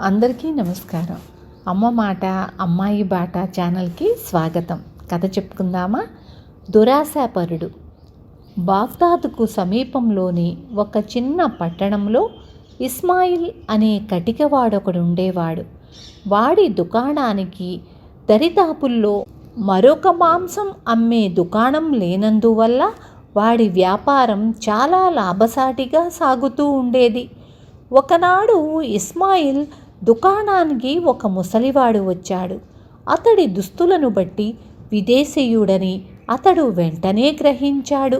అందరికీ నమస్కారం. అమ్మ మాట అమ్మాయి బాట ఛానల్కి స్వాగతం. కథ చెప్పుకుందామా? దురాశాపరుడు. బాగ్దాదుకు సమీపంలోని ఒక చిన్న పట్టణంలో ఇస్మాయిల్ అనే కటికవాడొకడు ఉండేవాడు. వాడి దుకాణానికి దరిదాపుల్లో మరొక మాంసం అమ్మే దుకాణం లేనందువల్ల వాడి వ్యాపారం చాలా లాభసాటిగా సాగుతూ ఉండేది. ఒకనాడు ఇస్మాయిల్ దుకాణానికి ఒక ముసలివాడు వచ్చాడు. అతడి దుస్తులను బట్టి విదేశీయుడని అతడు వెంటనే గ్రహించాడు.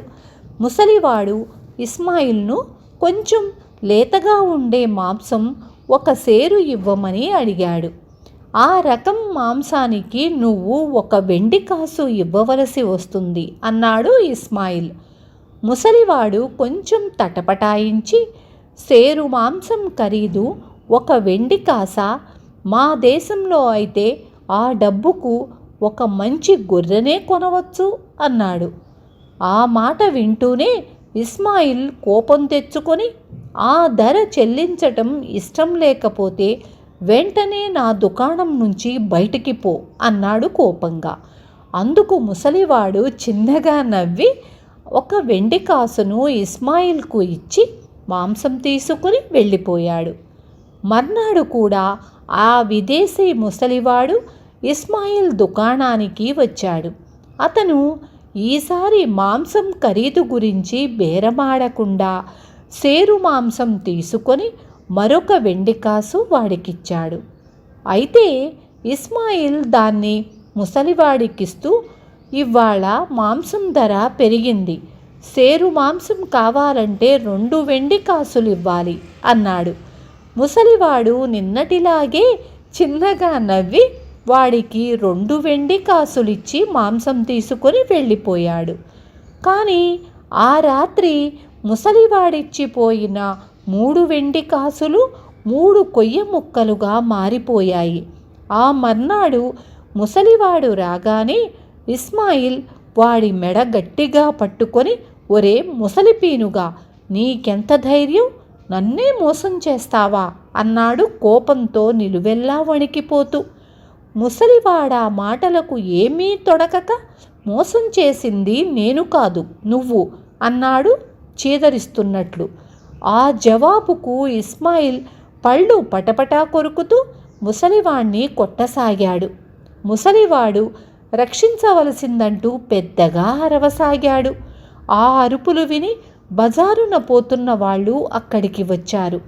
ముసలివాడు ఇస్మాయిల్ను కొంచెం లేతగా ఉండే మాంసం ఒక సేరు ఇవ్వమని అడిగాడు. ఆ రకం మాంసానికి నువ్వు 1 వెండి కాసు ఇవ్వవలసి వస్తుంది అన్నాడు ఇస్మాయిల్. ముసలివాడు కొంచెం తటపటాయించి, సేరు మాంసం ఖరీదు 1 వెండి కాస, మా దేశంలో అయితే ఆ డబ్బుకు ఒక మంచి గొర్రెనే కొనవచ్చు అన్నాడు. ఆ మాట వింటూనే ఇస్మాయిల్ కోపం తెచ్చుకొని, ఆ ధర చెల్లించటం ఇష్టం లేకపోతే వెంటనే నా దుకాణం నుంచి బయటికి పో అన్నాడు కోపంగా. అందుకు ముసలివాడు చిన్నగా నవ్వి 1 వెండి కాసును ఇస్మాయిల్కు ఇచ్చి మాంసం తీసుకుని వెళ్ళిపోయాడు. మర్నాడు కూడా ఆ విదేశీ ముసలివాడు ఇస్మాయిల్ దుకాణానికి వచ్చాడు. అతను ఈసారి మాంసం ఖరీదు గురించి బేరమాడకుండా సేరు మాంసం తీసుకొని మరొక వెండి కాసు వాడికిచ్చాడు. అయితే ఇస్మాయిల్ దాన్ని ముసలివాడికిస్తూ, ఇవాళ మాంసం ధర పెరిగింది, సేరు మాంసం కావాలంటే 2 వెండి కాసులు ఇవ్వాలి అన్నాడు. ముసలివాడు నిన్నటిలాగే చిన్నగా నవ్వి వాడికి 2 వెండి కాసులిచ్చి మాంసం తీసుకొని వెళ్ళిపోయాడు. కానీ ఆ రాత్రి ముసలివాడిచ్చిపోయిన 3 వెండి కాసులు 3 కొయ్య ముక్కలుగా మారిపోయాయి. ఆ మర్నాడు ముసలివాడు రాగానే ఇస్మాయిల్ వాడి మెడ గట్టిగా పట్టుకొని, ఒరే ముసలిపీనుగా, నీకెంత ధైర్యం, నన్నే మోసం చేస్తావా అన్నాడు కోపంతో నిలువెల్లా వణికిపోతూ. ముసలివాడా మాటలకు ఏమీ తొడకక, మోసం చేసింది నేను కాదు నువ్వు అన్నాడు చీదరిస్తున్నట్లు. ఆ జవాబుకు ఇస్మాయిల్ పళ్ళు పటపటా కొరుకుతూ ముసలివాణ్ణి కొట్టసాగాడు. ముసలివాడు రక్షించవలసిందంటూ పెద్దగా అరవసాగాడు. ఆ అరుపులు విని బజారున పోతున్న వాళ్ళు అక్కడికి వచ్చారు.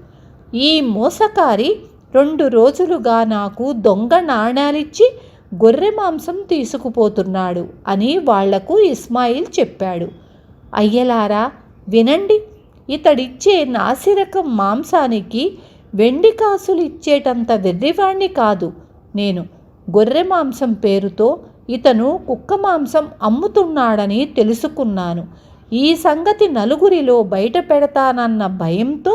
ఈ మోసకారి 2 రోజులుగా నాకు దొంగ నాణాలిచ్చి గొర్రె మాంసం తీసుకుపోతున్నాడు అని వాళ్లకు ఇస్మాయిల్ చెప్పాడు. అయ్యలారా వినండి, ఇతడిచ్చే నాసిరకం మాంసానికి వెండి కాసులు ఇచ్చేటంత వెర్రివాణ్ణి కాదు నేను. గొర్రె మాంసం పేరుతో ఇతను కుక్క మాంసం అమ్ముతున్నాడని తెలుసుకున్నాను. ఈ సంగతి నలుగురిలో బయట పెడతానన్న భయంతో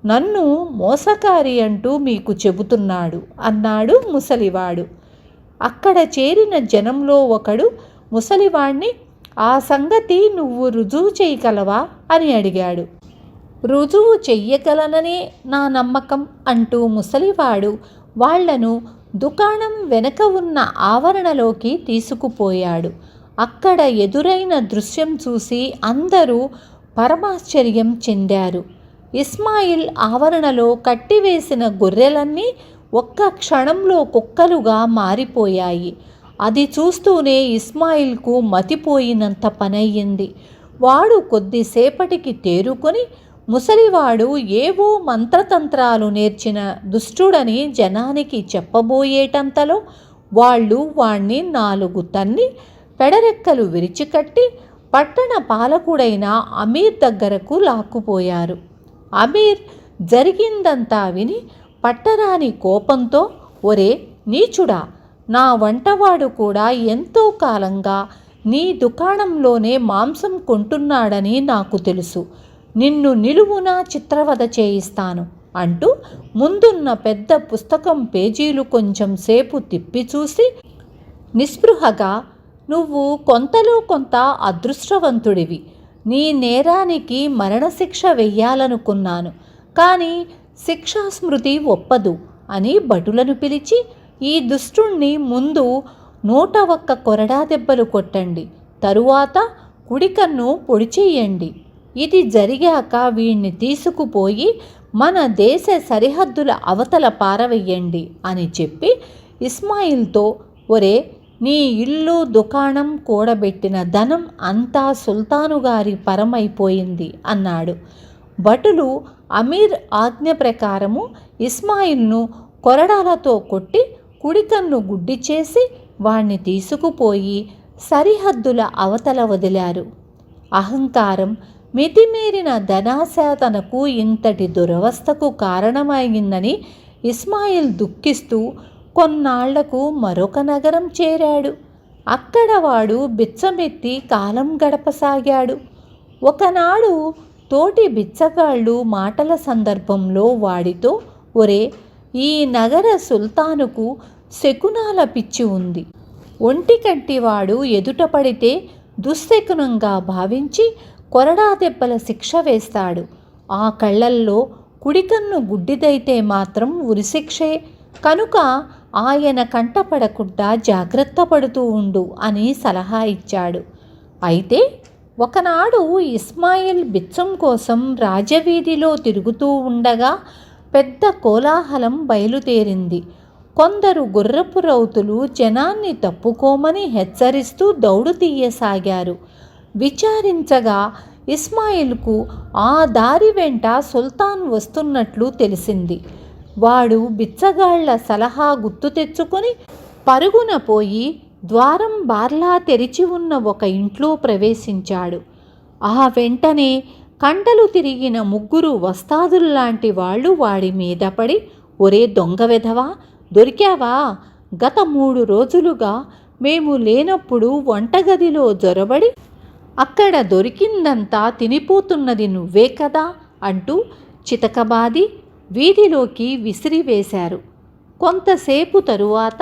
నన్ను మోసకారి అంటూ మీకు చెబుతున్నాడు అన్నాడు ముసలివాడు. అక్కడ చేరిన జనంలో ఒకడు ముసలివాణ్ణి, ఆ సంగతి నువ్వు రుజువు చేయగలవా అని అడిగాడు. రుజువు చెయ్యగలననే నా నమ్మకం అంటూ ముసలివాడు వాళ్లను దుకాణం వెనక ఉన్న ఆవరణలోకి తీసుకుపోయాడు. అక్కడ ఎదురైన దృశ్యం చూసి అందరూ పరమాశ్చర్యం చెందారు. ఇస్మాయిల్ ఆవరణలో కట్టివేసిన గొర్రెలన్నీ ఒక్క క్షణంలో కుక్కలుగా మారిపోయాయి. అది చూస్తూనే ఇస్మాయిల్కు మతిపోయినంత పనయ్యింది. వాడు కొద్దిసేపటికి తేరుకొని, ముసలివాడు ఏవో మంత్రతంత్రాలు నేర్చిన దుష్టుడని జనానికి చెప్పబోయేటంతలో వాళ్ళు వాణ్ణి 4 తన్ని పెడరెక్కలు విరిచికట్టి పట్టణ పాలకుడైన అమీర్ దగ్గరకు లాక్కుపోయారు. అమీర్ జరిగిందంతా విని పట్టరాని కోపంతో, ఒరే నీచుడా, నా వంటవాడు కూడా ఎంతో కాలంగా నీ దుకాణంలోనే మాంసం కొంటున్నాడని నాకు తెలుసు, నిన్ను నిలువునా చిత్రవద చేయిస్తాను అంటూ ముందున్న పెద్ద పుస్తకం పేజీలు కొంచెం సేపు తిప్పి చూసి నిస్పృహగా, నువ్వు కొంతలో కొంత అదృష్టవంతుడివి, నీ నేరానికి మరణశిక్ష వెయ్యాలనుకున్నాను, కానీ శిక్షాస్మృతి ఒప్పదు అని భటులను పిలిచి, ఈ దుష్టుణ్ణి ముందు 101 కొరడా దెబ్బలు కొట్టండి, తరువాత కుడికన్ను పొడి చేయండి. ఇది జరిగాక వీణ్ణి తీసుకుపోయి మన దేశ సరిహద్దుల అవతల పారవెయ్యండి అని చెప్పి ఇస్మాయిల్తో, ఒరే, నీ ఇల్లు దుకాణం కూడబెట్టిన ధనం అంతా సుల్తాను గారి పరమైపోయింది అన్నాడు. భటులు అమీర్ ఆజ్ఞ ప్రకారము ఇస్మాయిల్ను కొరడాలతో కొట్టి కుడికన్ను గుడ్డి చేసి వాణ్ణి తీసుకుపోయి సరిహద్దుల అవతల వదిలారు. అహంకారం, మితిమీరిన ధనాశ తనకు ఇంతటి దురవస్థకు కారణమైందని ఇస్మాయిల్ దుఃఖిస్తూ కొన్నాళ్లకు మరొక నగరం చేరాడు. అక్కడ వాడు బిచ్చమెత్తి కాలం గడపసాగాడు. ఒకనాడు తోటి బిచ్చగాళ్ళు మాటల సందర్భంలో వాడితో, ఒరే, ఈ నగర సుల్తానుకు శకునాల పిచ్చి ఉంది. ఒంటికంటివాడు ఎదుట పడితే దుశ్శకునంగా భావించి కొరడా దెబ్బల శిక్ష వేస్తాడు. ఆ కళ్ళల్లో కుడికన్ను గుడ్డిదైతే మాత్రం ఉరిశిక్షే. కనుక ఆయన కంటపడకుండా జాగ్రత్త పడుతూ ఉండు అని సలహా ఇచ్చాడు. అయితే ఒకనాడు ఇస్మాయిల్ బిచ్చం కోసం రాజవీధిలో తిరుగుతూ ఉండగా పెద్ద కోలాహలం బయలుదేరింది. కొందరు గుర్రపు రౌతులు జనాన్ని తప్పుకోమని హెచ్చరిస్తూ దౌడు తీయసాగారు. విచారించగా ఇస్మాయిల్కు ఆ దారి వెంట సుల్తాన్ వస్తున్నట్లు తెలిసింది. వాడు బిచ్చగాళ్ల సలహా గుర్తు తెచ్చుకొని పరుగున పోయి ద్వారం బార్లా తెరిచి ఉన్న ఒక ఇంట్లో ప్రవేశించాడు. ఆ వెంటనే కండలు తిరిగిన 3 వస్తాదుల్లాంటి వాళ్ళు వాడి మీద పడి, ఒరే దొంగ వెధవా, దొరికావా? గత 3 రోజులుగా మేము లేనప్పుడు వంటగదిలో జొరబడి అక్కడ దొరికిందంతా తినిపోతున్నది నువ్వే కదా అంటూ చితకబాది వీధిలోకి విసిరివేశారు. కొంతసేపు తరువాత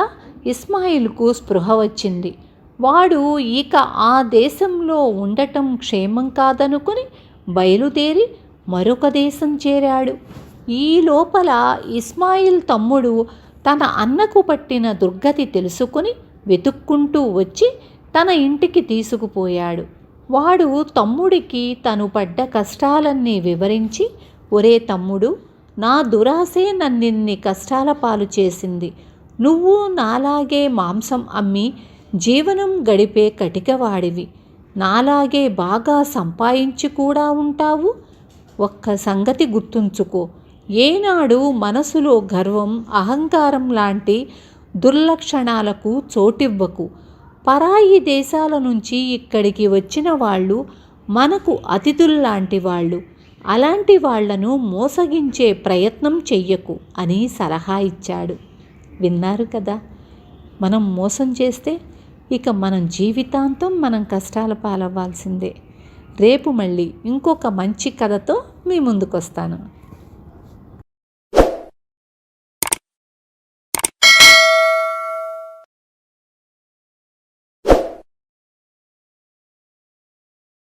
ఇస్మాయిల్కు స్పృహ వచ్చింది. వాడు ఇక ఆ దేశంలో ఉండటం క్షేమం కాదనుకుని బయలుదేరి మరొక దేశం చేరాడు. ఈ లోపల ఇస్మాయిల్ తమ్ముడు తన అన్నకు పట్టిన దుర్గతి తెలుసుకుని వెతుక్కుంటూ వచ్చి తన ఇంటికి తీసుకుపోయాడు. వాడు తమ్ముడికి తను పడ్డ కష్టాలన్నీ వివరించి, ఒరే తమ్ముడు, నా దురాశే నన్నిన్ని కష్టాల పాలు చేసింది. నువ్వు నాలాగే మాంసం అమ్మి జీవనం గడిపే కటికవాడివి. నాలాగే బాగా సంపాదించి కూడా ఉంటావు. ఒక్క సంగతి గుర్తుంచుకో, ఏనాడు మనసులో గర్వం, అహంకారం లాంటి దుర్లక్షణాలకు చోటివ్వకు. పరాయి దేశాల నుంచి ఇక్కడికి వచ్చిన వాళ్ళు మనకు అతిథుల్లాంటి వాళ్ళు. అలాంటి వాళ్లను మోసగించే ప్రయత్నం చెయ్యకు అని సలహా ఇచ్చాడు. విన్నారు కదా, మనం మోసం చేస్తే ఇక మనం జీవితాంతం మనం కష్టాల పాలవ్వాల్సిందే. రేపు మళ్ళీ ఇంకొక మంచి కథతో మీ ముందుకు వస్తాను.